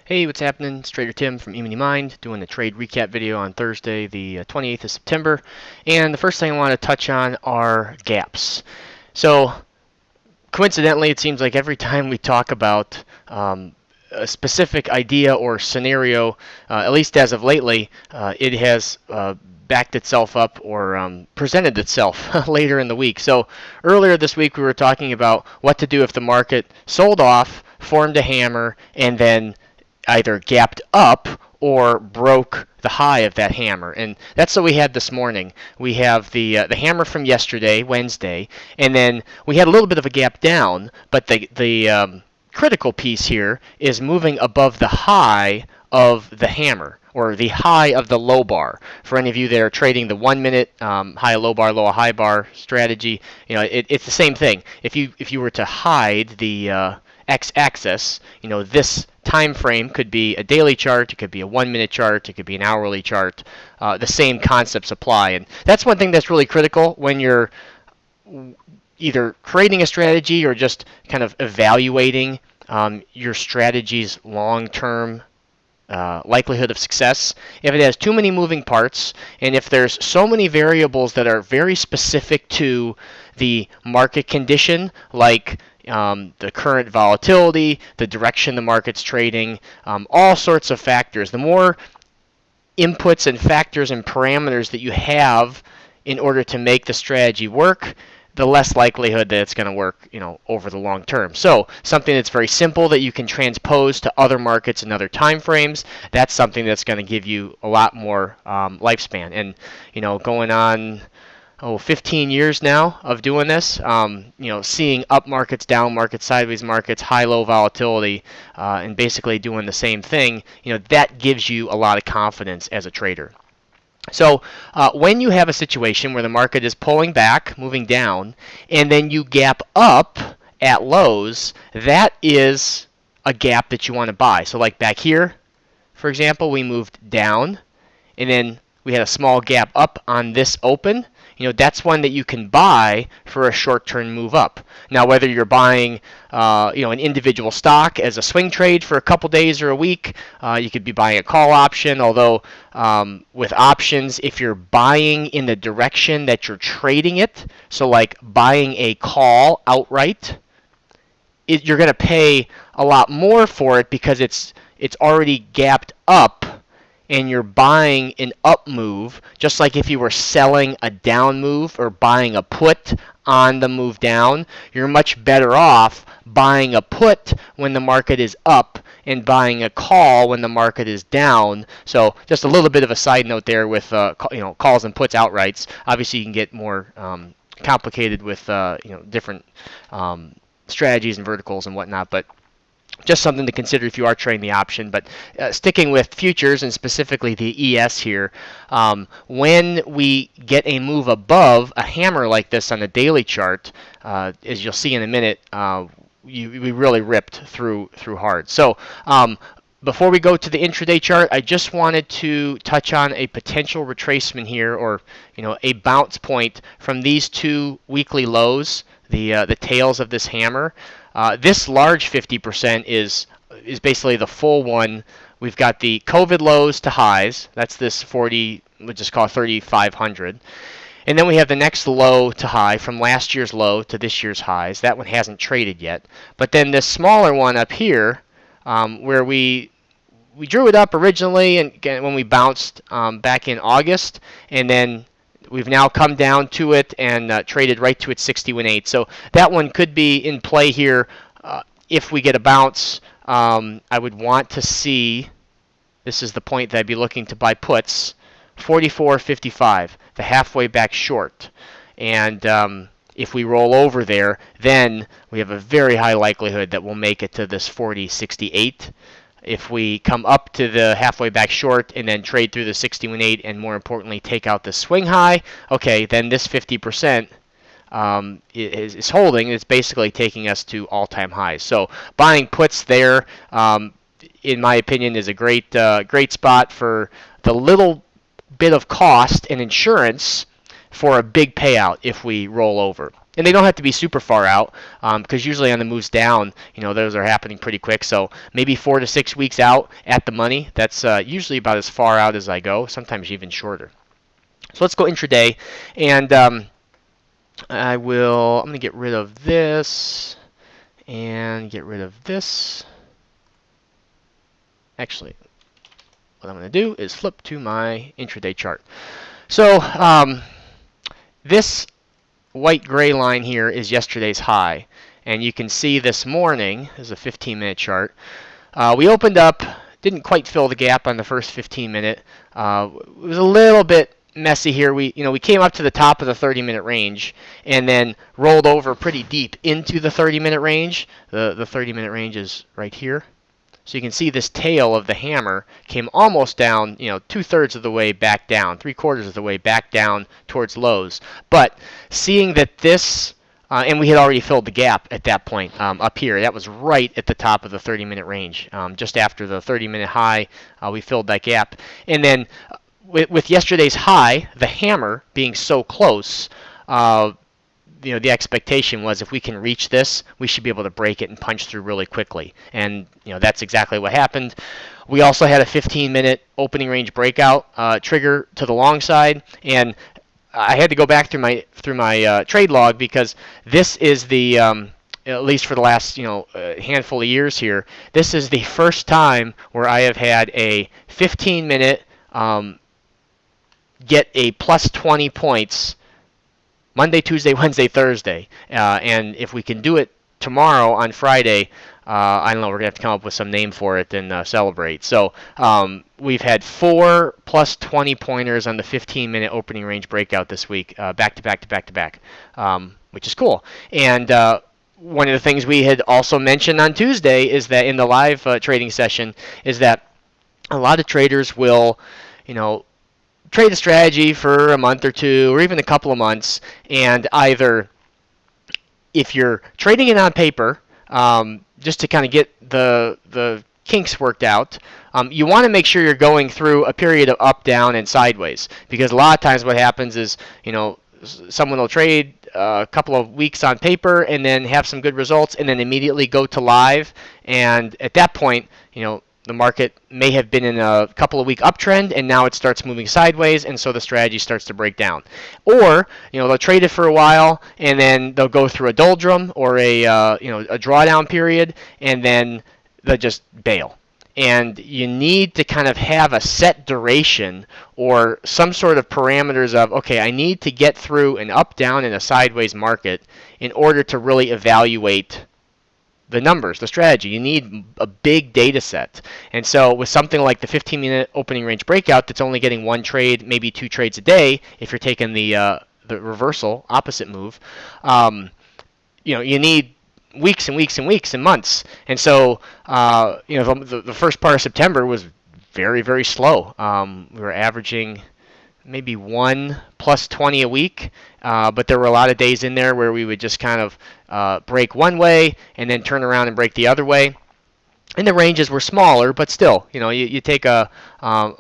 Hey, what's happening? It's Trader Tim from EminiMind doing the trade recap video on Thursday, the 28th of September. And the first thing I want to touch on are gaps. So, coincidentally, it seems like every time we talk about a specific idea or scenario, at least as of lately, it has backed itself up or presented itself later in the week. So earlier this week, we were talking about what to do if the market sold off, formed a hammer, and then either gapped up or broke the high of that hammer. And that's what we had this morning. We have the hammer from yesterday, Wednesday, and then we had a little bit of a gap down, but the critical piece here is moving above the high of the hammer, or the high of the low bar. For any of you that are trading the 1 minute high low bar, low high bar strategy, it's the same thing. If you were to hide the x-axis, this time frame could be a daily chart, it could be a 1 minute chart, it could be an hourly chart. The same concepts apply, and that's one thing that's really critical when you're either creating a strategy or just kind of evaluating your strategy's long-term likelihood of success. If it has too many moving parts, and if there's so many variables that are very specific to the market condition, like the current volatility, the direction the market's trading, all sorts of factors. The more inputs and factors and parameters that you have in order to make the strategy work, the less likelihood that it's going to work, over the long term. So something that's very simple that you can transpose to other markets and other time frames, that's something that's going to give you a lot more lifespan. And going on 15 years now of doing this, seeing up markets, down markets, sideways markets, high-low volatility, and basically doing the same thing, that gives you a lot of confidence as a trader. So when you have a situation where the market is pulling back, moving down, and then you gap up at lows, that is a gap that you want to buy. So like back here, for example, we moved down, and then we had a small gap up on this open. That's one that you can buy for a short-term move up. Now, whether you're buying, an individual stock as a swing trade for a couple days or a week, you could be buying a call option. Although with options, if you're buying in the direction that you're trading it, so like buying a call outright, you're going to pay a lot more for it because it's already gapped up, and you're buying an up move, just like if you were selling a down move or buying a put on the move down, you're much better off buying a put when the market is up and buying a call when the market is down. So just a little bit of a side note there with calls and puts outrights. Obviously, you can get more complicated with different strategies and verticals and whatnot, but just something to consider if you are trading the option. But sticking with futures and specifically the ES here, when we get a move above a hammer like this on the daily chart, as you'll see in a minute, we really ripped through hard. So before we go to the intraday chart, I just wanted to touch on a potential retracement here, or a bounce point from these two weekly lows, the tails of this hammer. This large 50% is basically the full one. We've got the COVID lows to highs. That's this 40, we'll just call it 3,500. And then we have the next low to high from last year's low to this year's highs. That one hasn't traded yet. But then this smaller one up here, where we drew it up originally and when we bounced back in August, and then we've now come down to it and traded right to its 61.8. So that one could be in play here. If we get a bounce, I would want to see, this is the point that I'd be looking to buy puts, 44.55, the halfway back short. And if we roll over there, then we have a very high likelihood that we'll make it to this 40.68. If we come up to the halfway back short and then trade through the 61.8 and more importantly take out the swing high, okay, then this 50% is holding. It's basically taking us to all-time highs. So buying puts there, in my opinion, is a great spot for the little bit of cost and insurance for a big payout if we roll over. And they don't have to be super far out, because usually on the moves down, those are happening pretty quick. So maybe 4 to 6 weeks out at the money. That's usually about as far out as I go, sometimes even shorter. So let's go intraday, and I'm going to get rid of this and get rid of this. Actually, what I'm going to do is flip to my intraday chart. So this white gray line here is yesterday's high, and you can see this morning, this is a 15-minute chart, we opened up, didn't quite fill the gap on the first 15-minute. It was a little bit messy here. We came up to the top of the 30-minute range and then rolled over pretty deep into the 30-minute range. The 30-minute range is right here. So you can see this tail of the hammer came almost down, 2/3 of the way back down, 3/4 of the way back down towards lows. But seeing that this, and we had already filled the gap at that point up here. That was right at the top of the 30-minute range. Just after the 30-minute high, we filled that gap. And then with yesterday's high, the hammer being so close, the expectation was if we can reach this, we should be able to break it and punch through really quickly. And that's exactly what happened. We also had a 15-minute opening range breakout trigger to the long side, and I had to go back through my trade log because this is the at least for the last handful of years here, this is the first time where I have had a 15-minute get a plus 20 points Monday, Tuesday, Wednesday, Thursday. And if we can do it tomorrow on Friday, I don't know, we're going to have to come up with some name for it and celebrate. So we've had 4 plus 20 pointers on the 15-minute opening range breakout this week, back to back to back to back, which is cool. And one of the things we had also mentioned on Tuesday is that in the live trading session is that a lot of traders will, trade a strategy for a month or two or even a couple of months, and either if you're trading it on paper just to kind of get the kinks worked out, you want to make sure you're going through a period of up, down, and sideways, because a lot of times what happens is someone will trade a couple of weeks on paper and then have some good results and then immediately go to live, and at that point the market may have been in a couple of week uptrend, and now it starts moving sideways, and so the strategy starts to break down. Or they'll trade it for a while, and then they'll go through a doldrum or a drawdown period, and then they'll just bail. And you need to kind of have a set duration or some sort of parameters of, okay, I need to get through an up, down, and a sideways market in order to really evaluate the numbers, the strategy. You need a big data set. And so with something like the 15-minute opening range breakout that's only getting 1 trade, maybe 2 trades a day, if you're taking the reversal, opposite move, you need weeks and weeks and weeks and months. And so the first part of September was very, very slow. We were averaging maybe 1 plus 20 a week, but there were a lot of days in there where we would just kind of break one way and then turn around and break the other way. And the ranges were smaller, but still, you take a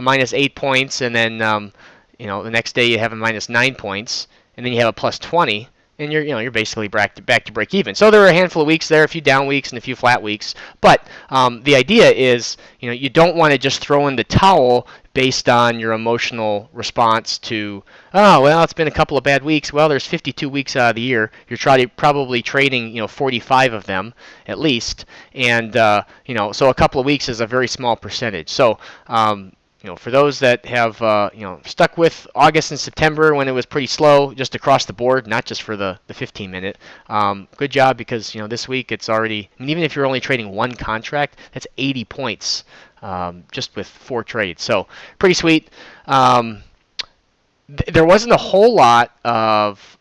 minus 8 points, and then the next day you have a minus 9 points, and then you have a plus 20, and you're basically back to break even. So there were a handful of weeks there, a few down weeks and a few flat weeks. But the idea is, you don't want to just throw in the towel based on your emotional response to, oh, well, it's been a couple of bad weeks. Well, there's 52 weeks out of the year. You're probably trading 45 of them at least, and so a couple of weeks is a very small percentage. So for those that have stuck with August and September when it was pretty slow just across the board, not just for the 15-minute, good job, because this week it's already, even if you're only trading 1 contract, that's 80 points just with 4 trades. So pretty sweet. There wasn't a whole lot of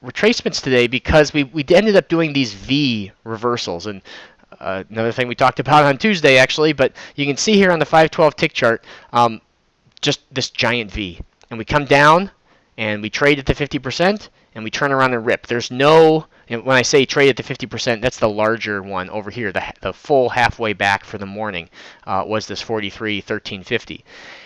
retracements today because we ended up doing these V reversals. And another thing we talked about on Tuesday, actually, but you can see here on the 512 tick chart, just this giant V. And we come down, and we trade at the 50%, and we turn around and rip. There's no And when I say trade at the 50%, that's the larger one over here. The full halfway back for the morning was this 43.1350,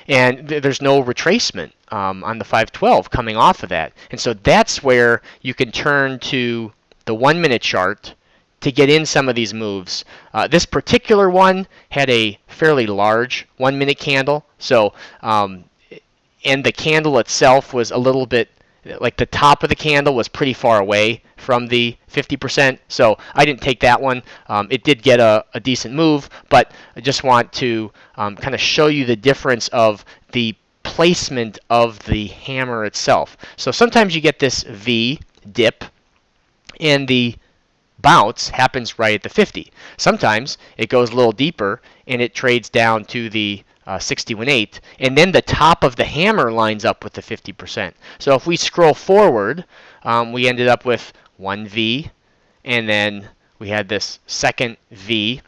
and there's no retracement on the 512 coming off of that. And so that's where you can turn to the 1-minute chart to get in some of these moves. This particular one had a fairly large 1-minute candle, so and the candle itself was a little bit, like the top of the candle was pretty far away from the 50%, so I didn't take that one. It did get a decent move, but I just want to kind of show you the difference of the placement of the hammer itself. So sometimes you get this V dip, and the bounce happens right at the 50. Sometimes it goes a little deeper and it trades down to the 61.8, and then the top of the hammer lines up with the 50%. So if we scroll forward, we ended up with one V, and then we had this second V,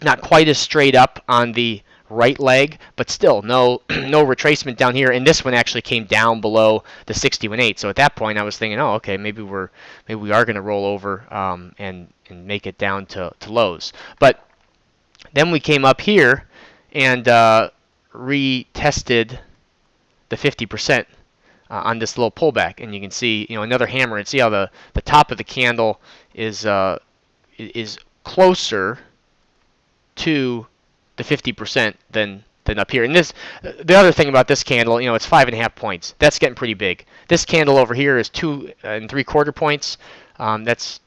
not quite as straight up on the right leg, but still no no retracement down here. And this one actually came down below the 61.8. So at that point, I was thinking, oh, okay, maybe we are going to roll over and make it down to lows. But then we came up here and retested the 50% on this little pullback, and you can see, another hammer, and see how the top of the candle is closer to the 50% than up here. And the other thing about this candle, it's 5.5 points. That's getting pretty big. This candle over here is 2 3/4 points. That's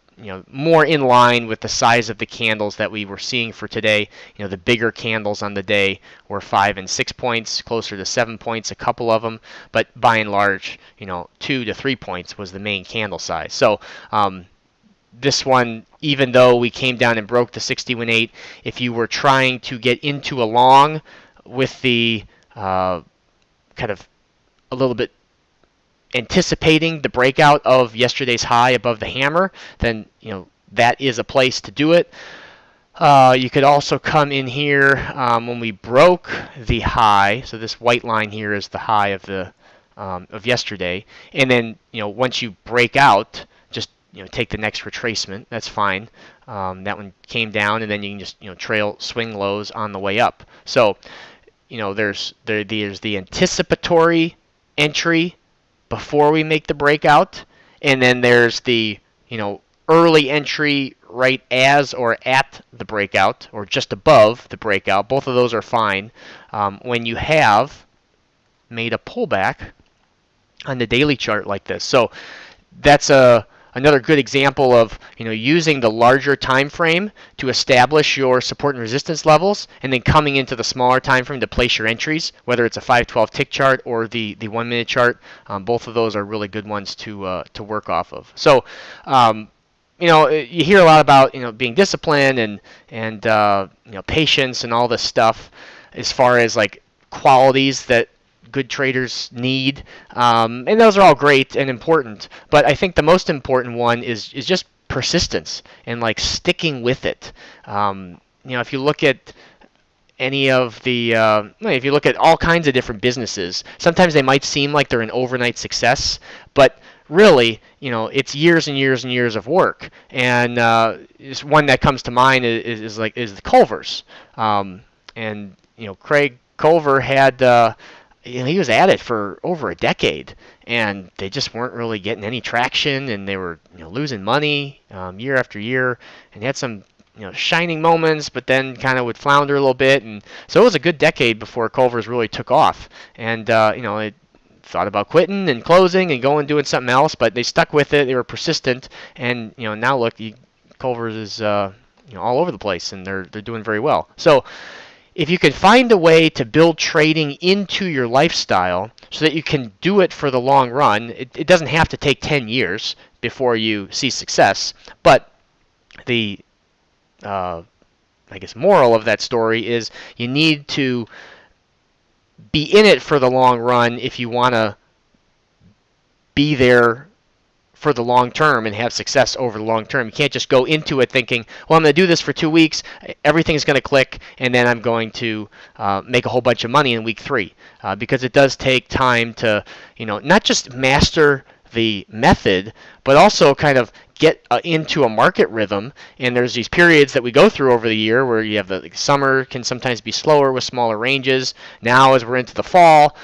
more in line with the size of the candles that we were seeing for today. The bigger candles on the day were 5 and 6 points, closer to 7 points, a couple of them. But by and large, 2 to 3 points was the main candle size. So this one, even though we came down and broke the 61.8, if you were trying to get into a long with the kind of a little bit anticipating the breakout of yesterday's high above the hammer, then that is a place to do it. You could also come in here when we broke the high. So this white line here is the high of the of yesterday, and then once you break out, just take the next retracement. That's fine. That one came down, and then you can just trail swing lows on the way up. So there's the anticipatory entry before we make the breakout, and then there's the early entry right as or at the breakout, or just above the breakout. Both of those are fine when you have made a pullback on the daily chart like this. So that's another good example of using the larger time frame to establish your support and resistance levels, and then coming into the smaller time frame to place your entries, whether it's a 512 tick chart or the 1-minute chart. Both of those are really good ones to work off of. So you hear a lot about being disciplined and patience and all this stuff as far as like qualities that good traders need, and those are all great and important, but I think the most important one is just persistence and like sticking with it. If you look at any of the if you look at all kinds of different businesses, sometimes they might seem like they're an overnight success, but really it's years and years and years of work. And one that comes to mind is the Culvers, and Craig Culver had he was at it for over a decade, and they just weren't really getting any traction, and they were losing money year after year, and had some shining moments, but then kind of would flounder a little bit. And so it was a good decade before Culver's really took off. And they thought about quitting and closing and going doing something else, but they stuck with it. They were persistent, and now look, Culver's is all over the place, and they're doing very well. So if you can find a way to build trading into your lifestyle so that you can do it for the long run, it doesn't have to take 10 years before you see success. But the moral of that story is you need to be in it for the long run if you want to be there for the long term and have success over the long term. You can't just go into it thinking, well, I'm going to do this for 2 weeks, everything's going to click, and then I'm going to make a whole bunch of money in week 3. Because it does take time to, not just master the method, but also kind of get into a market rhythm, and there's these periods that we go through over the year where you have the summer can sometimes be slower with smaller ranges. Now as we're into the fall,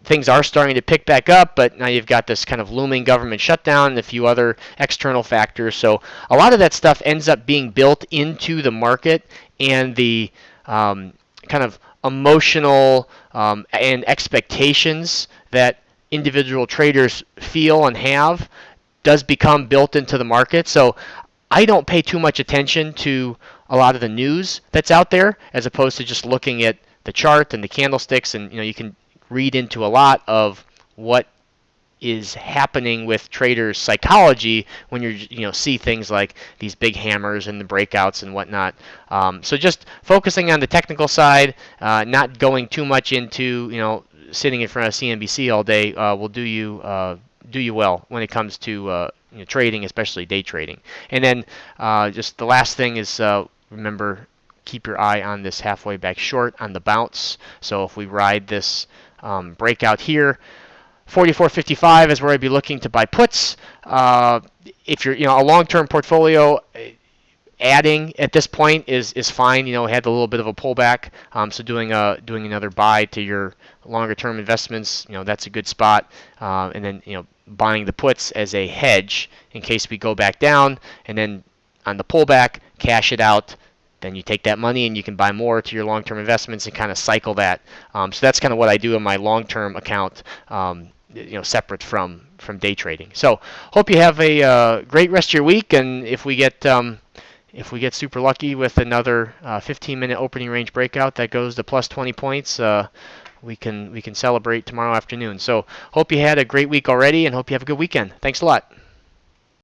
things are starting to pick back up, but now you've got this kind of looming government shutdown and a few other external factors. So a lot of that stuff ends up being built into the market, and the kind of emotional and expectations that individual traders feel and have does become built into the market. So I don't pay too much attention to a lot of the news that's out there, as opposed to just looking at the chart and the candlesticks, and you can read into a lot of what is happening with traders' psychology when you see things like these big hammers and the breakouts and whatnot. So just focusing on the technical side, not going too much into sitting in front of CNBC all day will do you well when it comes to trading, especially day trading. And then just the last thing is remember, keep your eye on this halfway back short on the bounce. So if we ride this breakout here, 44.55 is where I'd be looking to buy puts. If you're a long-term portfolio, adding at this point is fine. Had a little bit of a pullback, so doing another buy to your longer-term investments, that's a good spot. And then buying the puts as a hedge in case we go back down, and then on the pullback, cash it out. Then you take that money and you can buy more to your long-term investments and kind of cycle that. So that's kind of what I do in my long-term account, separate from day trading. So hope you have a great rest of your week, and if we get super lucky with another 15-minute opening range breakout that goes to plus 20 points, we can celebrate tomorrow afternoon. So hope you had a great week already, and hope you have a good weekend. Thanks a lot.